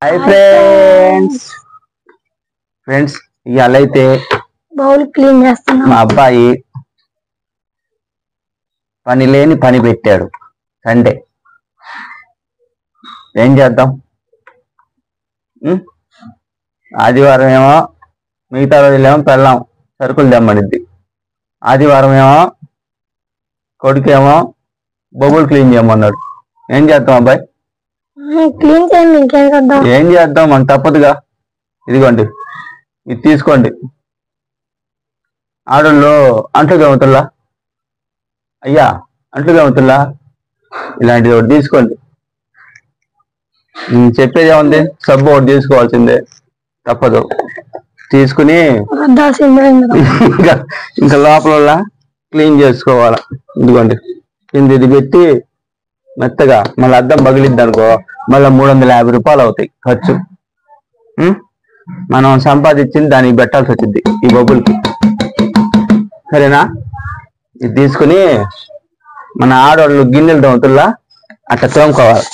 Hi friends friends ఇవాళ అయితే bowl clean చేస్తున్నా. మా అబ్బాయి పని లేని పని పెట్టాడు. సండే ఏం చేద్దాం? ఆదివారం ఏమో మిగతా రోజులేమో పెళ్ళాం సరుకులు తెమ్మనిద్ది. ఆదివారం ఏమో కొడుకేమో బొబ్బులు క్లీన్ చేయమన్నాడు. ఏం చేద్దాం అబ్బాయి? క్లీన్ చేయండి, ఇంకేం చేద్దాం? ఏం చేద్దాం, మనకు తప్పదుగా. ఇదిగోండి, ఇది తీసుకోండి. ఆడోళ్ళు అంట్లు గమతుల్లా, అయ్యా అంట్లు గమతుల్లా, ఇలాంటిది ఒకటి తీసుకోండి. చెప్పేది ఏముంది, సబ్బు ఒకటి తీసుకోవాల్సిందే, తప్పదు. తీసుకుని ఇంకా లోపల క్లీన్ చేసుకోవాలా. ఇదిగోండి, కింద ఇది పెట్టి మెత్తగా, మళ్ళీ అద్దం పగిలిద్ది అనుకో, మళ్ళీ 350 రూపాయలు అవుతాయి ఖర్చు. మనం సంపాదించింది దానికి పెట్టాల్సి వచ్చింది ఈ బొబ్బులకి. సరేనా? ఇది తీసుకుని మన ఆడవాళ్ళు గిన్నెలు తోముతుల్లా అట్లా తోముకోవాలి.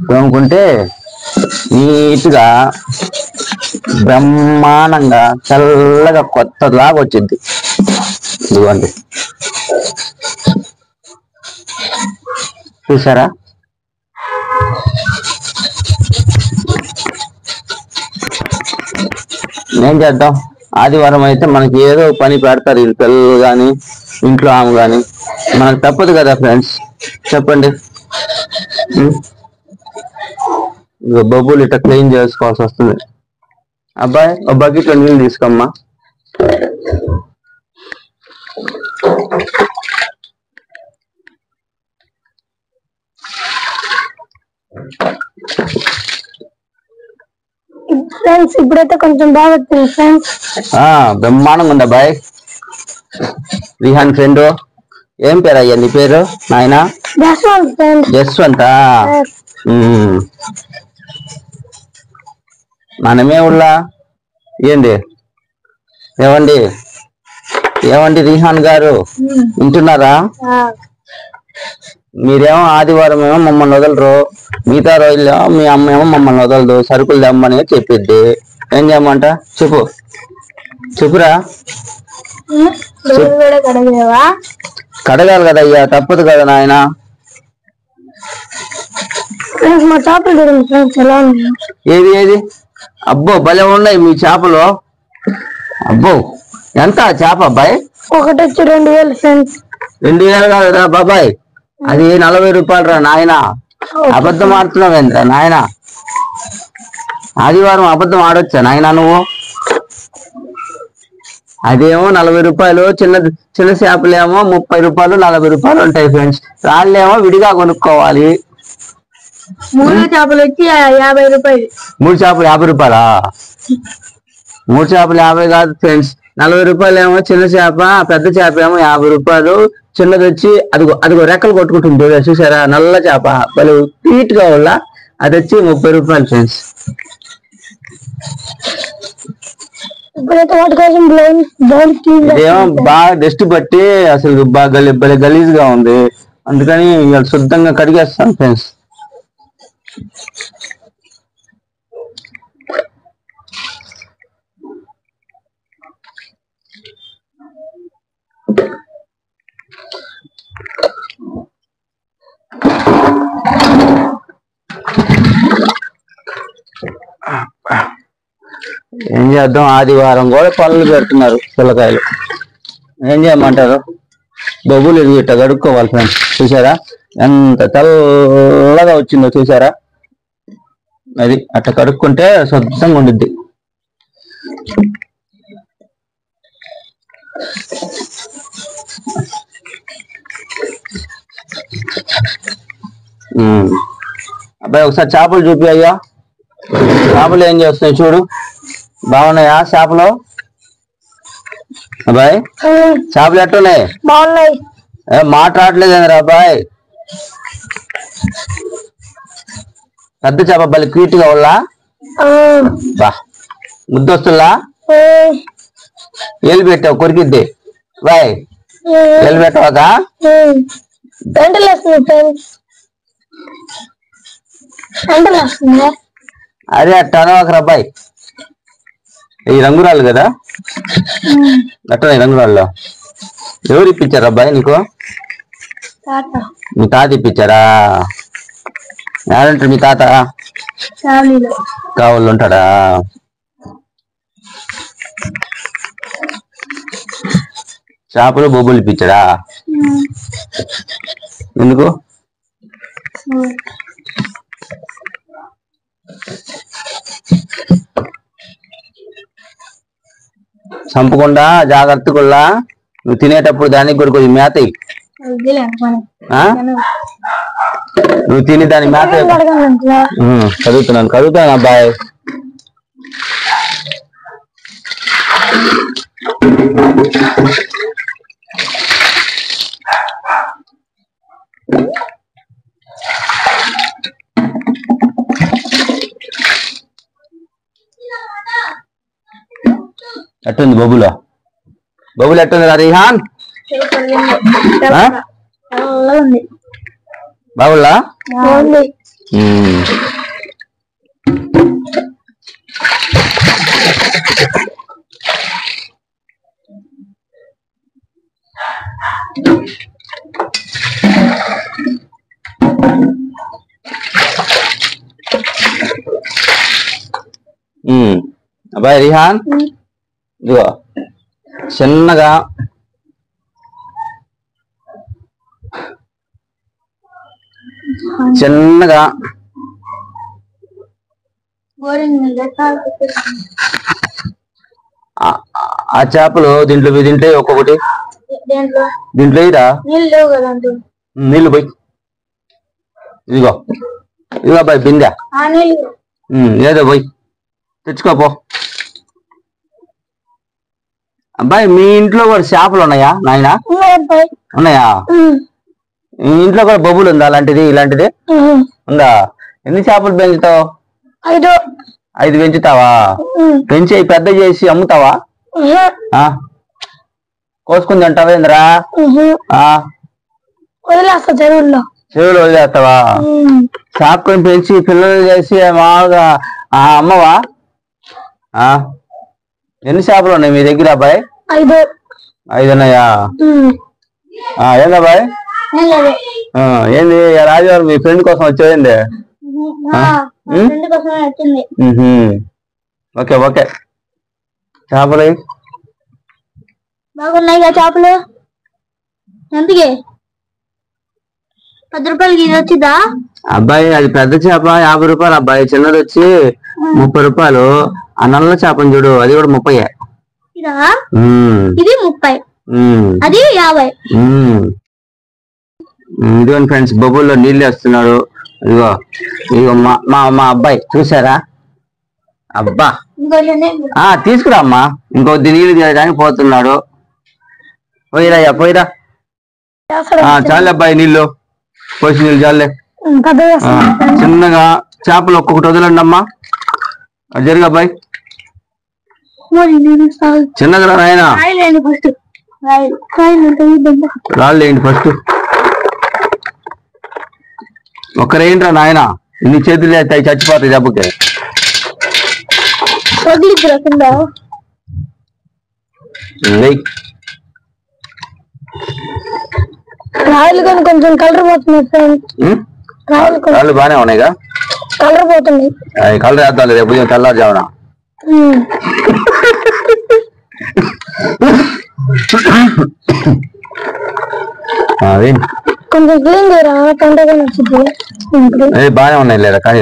తోముకుంటే నీట్గా బ్రహ్మాండంగా చల్లగా కొత్తలాగా వచ్చింది. ఇదిగోండి, చూసారా? ఏం చేద్దాం, ఆదివారం అయితే మనకి ఏదో పని పెడతారు వీళ్ళు, పిల్లలు కానీ ఇంట్లో ఆమె కానీ. మనకు తప్పదు కదా ఫ్రెండ్స్, చెప్పండి. బొబ్బులు ఇట్లా క్లీన్ చేసుకోవాల్సి వస్తుంది. అబ్బాయి ఒక బకెట్లో నీళ్ళు తీసుకోమ్మా. ఫ్రెండ్స్ ఇప్పుడైతే కొంచెం బాగా వచ్చింది ఫ్రెండ్స్. బ్రహ్మాండంగా ఉంది అబ్బాయి. రిహాన్ ఫ్రెండ్, ఏం పేరు అయ్యా నీ పేరు నాయన? జస్వంత్. మనమే ఉల్లా ఏంది? ఏవండి ఏవండి రిహాన్ గారు, వింటున్నారా? మీరేమో ఆదివారం ఏమో మమ్మల్ని వదలరు, మిగతా రోజులేమో మీ అమ్మ ఏమో మమ్మల్ని వదలదు, సరుకులు తెమ్మని చెప్పిద్ది. ఏం చేయమంట చెప్పు, చెప్పురా. కడగాలి కదా అయ్యా, తప్పదు కదా నాయన. ఏది ఏది? అబ్బో భలే ఉన్నాయి మీ చేపలు. అబ్బో ఎంత చేప అబ్బాయి? ఒకటి వచ్చి 2000 ఫ్రెండ్స్. 2000 కాదురా బాబాయ్, అది 40 రూపాయలు రా నాయన. అబద్ధం ఆడుతున్నావేంద్రా నాయన? ఆదివారం అబద్ధం ఆడొచ్చా నాయన నువ్వు? అదేమో 40 రూపాయలు, చిన్న చేపలేమో 30 రూపాయలు 40 రూపాయలు ఉంటాయి ఫ్రెండ్స్. రాళ్ళేమో విడిగా కొనుక్కోవాలి. 3 చేపలు వచ్చి 50 రూపాయలు. 3 చేపలు 50 రూపాయలా? 3 చేపలు 50 కాదు ఫ్రెండ్స్, 40 రూపాయలు ఏమో చిన్న చేప, పెద్ద చేప ఏమో 50 రూపాయలు. చిన్నది వచ్చి అదిగో రెక్కలు కొట్టుకుంటుంది చూసారా, నల్ల చేప వాళ్ళు నీట్ గా వాళ్ళ, అది వచ్చి 30 రూపాయలు ఫ్రెండ్స్. ఇదేమో బాగా డస్ట్ పట్టి అసలు బాగా గలీజ్ గా ఉంది, అందుకని శుద్ధంగా కడిగేస్తాను ఫ్రెండ్స్. ఏం చేద్దాం, ఆదివారం కూడా పనులు పెడుతున్నారు పిల్లకాయలు. ఏం చేయమంటారు? బొబ్బులు ఇది ఇట్లా కడుక్కోవాలి ఫ్రెండ్స్. చూసారా ఎంత తెల్లగా వచ్చిందో చూసారా? అది అట్లా కడుక్కుంటే శుద్ధంగా ఉండిద్ది. అబ్బాయి ఒకసారి చేపలు చూపి అయ్యా. చేపలు ఏం చేస్తున్నాయి చూడు, బాగున్నాయా చేపలు? అబ్బాయి చేపలు ఎట్టున్నాయి? బాగున్నాయి. మాట రావట్లేదండి అబ్బాయి. పెద్ద చేప బలి క్యూట్ గా వాళ్ళ, బా ముద్దొస్తుల్లా. ఏలు పెట్టావు కొరికిద్ది బాయ్. ఏలు పెట్టవాక గంటలు వేస్తుంది ఫ్రెండ్స్. ఎండలు వస్తుంది. అరే అట్టాను ఒక అబ్బాయి ఈ రంగురాళ్ళు కదా అట్ట ఈ రంగురాళ్ళు ఎవరు ఇప్పించారు అబ్బాయి నీకు? మీ తాత ఇప్పించారా? ఎవరంటారు మీ తాత? కావులు ఉంటాడా? చేపలు బొబ్బులు ఇప్పించాడా? ఎందుకు? చంపకుండా జాగ్రత్తగా నువ్వు తినేటప్పుడు దానికి కూడా కొద్దిగా మేత ఇయ్యి. నువ్వు తిని దాని మేత చదువుతున్నాను అబ్బాయి. ఎట్టుంది బొబ్బులో? బొబ్బులు ఎట్టుంది రిహాన్? బాగులా? అబ్బాయి రిహాన్ ఇదిగో చిన్నగా చిన్నగా ఆ చేపలు దీంట్లో ఒక్కొక్కటి దీంట్లో ఇరా నీళ్ళు పోయి ఇదిగో ఇదిగో అబ్బాయి బిందె ఏదో పోయి తెచ్చుకోపో. అబ్బాయి మీ ఇంట్లో కూడా చేపలు ఉన్నాయా నాయన? ఉన్నాయా? మీ ఇంట్లో కూడా బొబ్బులు ఉందా అలాంటిది ఇలాంటిది ఉందా? ఎన్ని చేపలు పెంచుతావు? 5 పెంచుతావా? పెంచి పెద్ద చేసి అమ్ముతావా? కోసుకుని తింటావేంద్రా? చెరువులో వదిలేస్తావా? చేపకొని పెంచి పిల్లలు చేసి మామూలుగా అమ్మవా? ఎన్ని చేపలు ఉన్నాయి మీ దగ్గర అబ్బాయి? 5 ఉన్నాయా? ఏందబ్బాయి ఏంది రాజువారు మీ ఫ్రెండ్ కోసం వచ్చేయండి? ఓకే ఓకే చేపలు బాగున్నాయి చేపలు. ఎంతకి? 10 రూపాయలకి ఇది వచ్చిందా అబ్బాయి? అది పెద్ద చేప 50 రూపాయలు అబ్బాయి. చిన్నది వచ్చి 30 రూపాయలు. ఆ నల్ల చేపను చూడు అది కూడా 30. ఇది 30 అది 50. ఇదిగోండి ఫ్రెండ్స్ బొబ్బుల్లో నీళ్ళు వేస్తున్నాడు. ఇదిగో ఇదిగో మా అబ్బాయి చూసారా? అబ్బా తీసుకురా అమ్మా. ఇంకొద్ది నీళ్ళు తీయడానికి పోతున్నాడు. పోయిరాయ్యా పోయిరా. చాలే అబ్బాయి నీళ్ళు పోసి నీళ్ళు చాలే. చిన్నగా చేపలు ఒక్కొక్కటి వదలండి అమ్మా. జరిగి అబ్బాయి చిన్నగా నాయన రాళ్ళు వేయండి ఫస్ట్. ఒక్కరేంట్రా నాయన ఇన్ని చేతులు వేస్తాయి చచ్చిపోతాయి దెబ్బకి. రాయలు కానీ కొంచెం కలర్ పోతున్నాయి. రాళ్ళు బాగానే ఉన్నాయిగా? కలర్ పోతుంది. కలర్ వేద్దాం రేపు ఉదయం తెల్లారుజామున. కొంచెం క్లీన్ చేయరా తొందరగా వచ్చింది. బాగానే ఉన్నాయి లేదా కానీ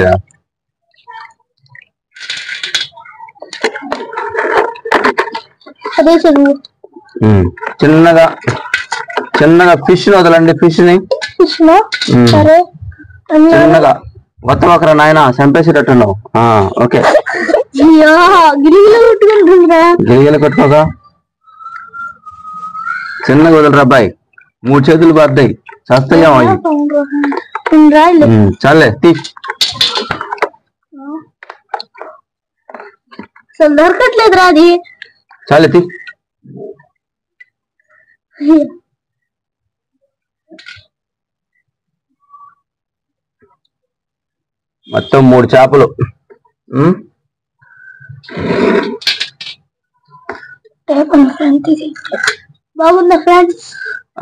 అదే చిన్నగా చిన్నగా ఫిష్ వదలండి. ఫిష్ ని సరే చిన్నగా ఒక్కరా నాయన చంపేసేటట్టున్నావు. ఓకే గిరిగిలు కొట్టుకోగా చిన్నగా వదలరా అబ్బాయి. 3 చేతులు పడ్డాయి చస్తాయేమో అవి. చాలే తీ. అసలు దొరకట్లేదురా అది. చాలే తీ. మొత్తం 3 చేపలు. బాగుందా ఫ్రెండ్స్?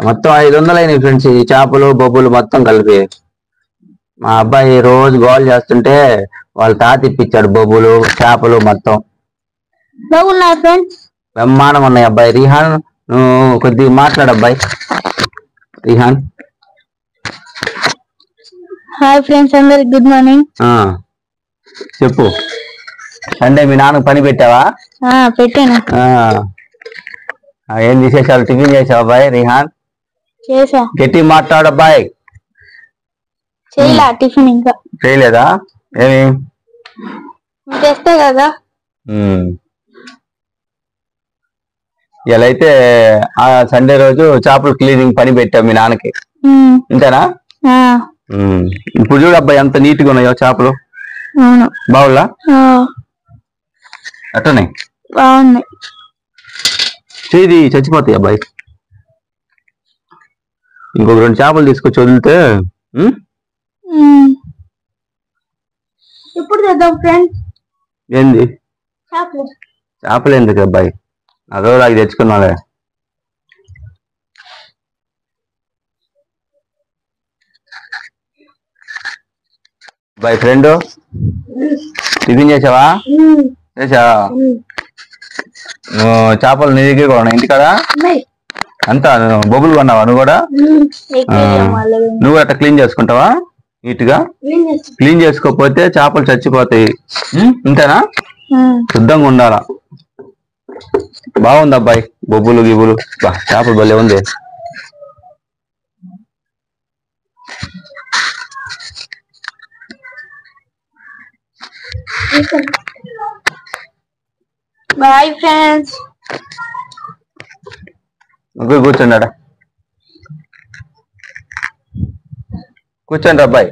మొత్తం 500 అయినాయి ఫ్రెండ్స్ ఈ చేపలు బొబ్బులు మొత్తం కలిపి. మా అబ్బాయి రోజు గోల్ చేస్తుంటే వాళ్ళ తాత ఇప్పించాడు బొబ్బులు చేపలు మొత్తం. బాగున్నా ఫ్రెండ్స్? బ్రహ్మాండం ఉన్నాయి అబ్బాయి. రిహాన్ నువ్వు కొద్దిగా మాట్లాడు అబ్బాయి. రిహాన్ హాయ్ ఫ్రెండ్స్, అందరికి గుడ్ మార్నింగ్. చెప్పు. సండే మీ నాన్నకు పని పెట్టావా? పెట్టాను. ఏం విశేషాలు? టిఫిన్ చేసావు అబ్బాయి? రిహాన్ చేసా. గట్టి మాట్లాడు అబ్బాయి. చేయలా టిఫిన్, ఇంకా చేయలేదా? ఏమి చేస్తా కదా. ఇలా అయితే ఆ సండే రోజు చేపలు క్లీనింగ్ పని పెట్టావు మీ నాన్నకి, ఇంతేనా? ఇప్పుడు చూడు అబ్బాయి ఎంత నీట్ గా ఉన్నాయో చేపలు. బావులా? అట్టనే బాగున్నాయి. చేది చచ్చిపోతాయి అబ్బాయి. ఇంకొక 2 చేపలు తీసుకొచ్చి వదిలితే. ఎప్పుడు తెద్దాం ఫ్రెండ్స్? ఏంది చేపలు? ఎందుకు అబ్బాయి, అదో నాకు తెచ్చుకున్నాలే. అబ్బాయి ఫ్రెండ్ టిఫిన్ చేసావా? చేసావా? నువ్వు చేపలు నీ దగ్గర కొన్నా ఇంటికాడ అంతా? బొబ్బులు కొన్నావా నువ్వు కూడా? నువ్వు అట్లా క్లీన్ చేసుకుంటావా నీట్ గా? క్లీన్ చేసుకోకపోతే చేపలు చచ్చిపోతాయి, ఇంతేనా? శుద్ధంగా ఉండాలా. బాగుంది అబ్బాయి బొబ్బులు గిబ్బులు. చేపలు భలే ఉంది. Bye friends. కూర్చోండి, కూర్చోండి అబ్బాయి.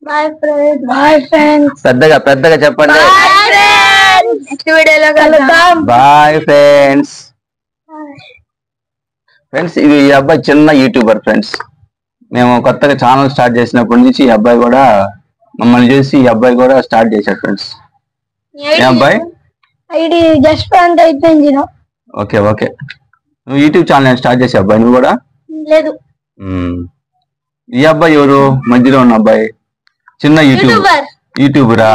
Bye friends. Bye friends. పెద్దగా పెద్దగా చెప్పండి. నెక్స్ట్ వీడియోలో కలుద్దాం. Bye friends. ఫ్రెండ్స్ ఇది ఈ అబ్బాయి చిన్న యూట్యూబర్ ఫ్రెండ్స్. మేము కొత్తగా ఛానల్ స్టార్ట్ చేసినప్పటి నుంచి ఈ అబ్బాయి కూడా మమ్మల్ని చూసి ఈ అబ్బాయి కూడా స్టార్ట్ చేశాడు ఫ్రెండ్స్. ఏ అబ్బాయి? ఐడి జస్ట్ అంత అయిపోయింది. Okay okay. నువ్వు యూట్యూబ్ ఛానల్ స్టార్ట్ చేసే అబ్బాయి నువ్వు కూడా? లేదు. ఈ అబ్బాయి ఎవరు మధ్యలో ఉన్న అబ్బాయి? చిన్న యూట్యూబరా?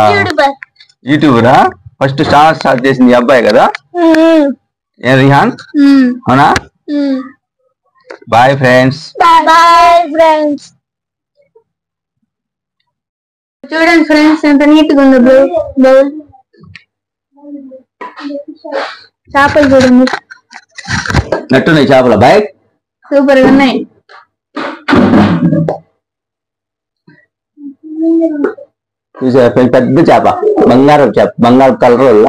ఫస్ట్ ఛానల్ స్టార్ట్ చేసింది ఈ అబ్బాయి కదా? ఏ రిహాన్? అవునా? Bye friends. Bye friends. చూడండి ఫ్రెండ్స్ ఎంత నీట్ గా ఉందో బౌల్. చేపలు చూడండి నట్టున్నాయి చేపలు బాయ్, సూపర్ గా ఉన్నాయి. చూసా పెద్ద చేప, బంగారం చేప, బంగారం కలర్ వల్ల.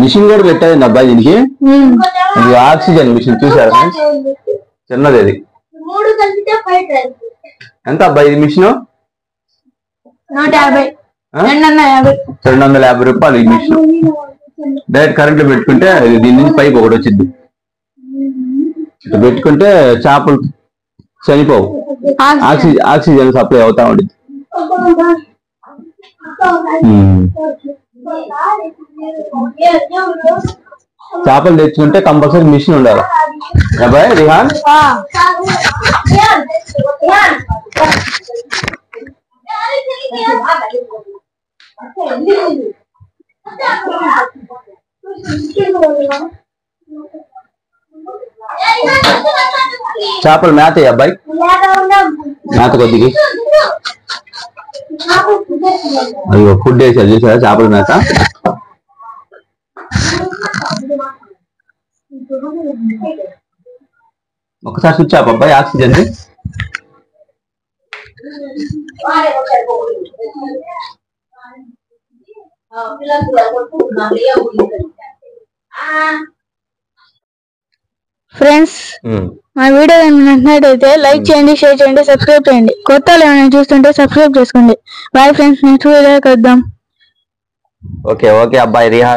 మిషన్ కూడా పెట్టాలి అబ్బాయి దీనికి. ఇది ఆక్సిజన్ మిషన్ చూసారా? చిన్నది అది. ఎంత అబ్బాయి ఇది మిషన్? 150. 250 రూపాయలు ఈ మిషన్. డైరెక్ట్ కరెంట్ లో పెట్టుకుంటే దీని నుంచి పైపు ఒకటి వచ్చింది, పెట్టుకుంటే చేపలు చనిపోవు. ఆక్సిజన్ సప్లై అవుతా ఉంటుంది. చేపలు తెచ్చుకుంటే కంపల్సరీ మిషన్ ఉండాలి అబ్బాయి. రిహాన్ చేపలు మేత అబ్బాయి, మేత కొద్దిగా. అయ్యో ఫుడ్ వేసారు చూసారా చేపల మేత. ఒకసారి స్విచ్ ఆఫ్ అబ్బాయి ఆక్సిజన్. ఫ్రెండ్స్ మా వీడియో నచ్చినట్టయితే లైక్ చేయండి, షేర్ చేయండి, సబ్స్క్రైబ్ చేయండి. కొత్త ఏమైనా చూస్తుంటే సబ్స్క్రైబ్ చేసుకోండి. బాయ్ ఫ్రెండ్స్, నెక్స్ట్ వీడియో కలుద్దాం. ఓకే ఓకే అబ్బాయి రిహాన్.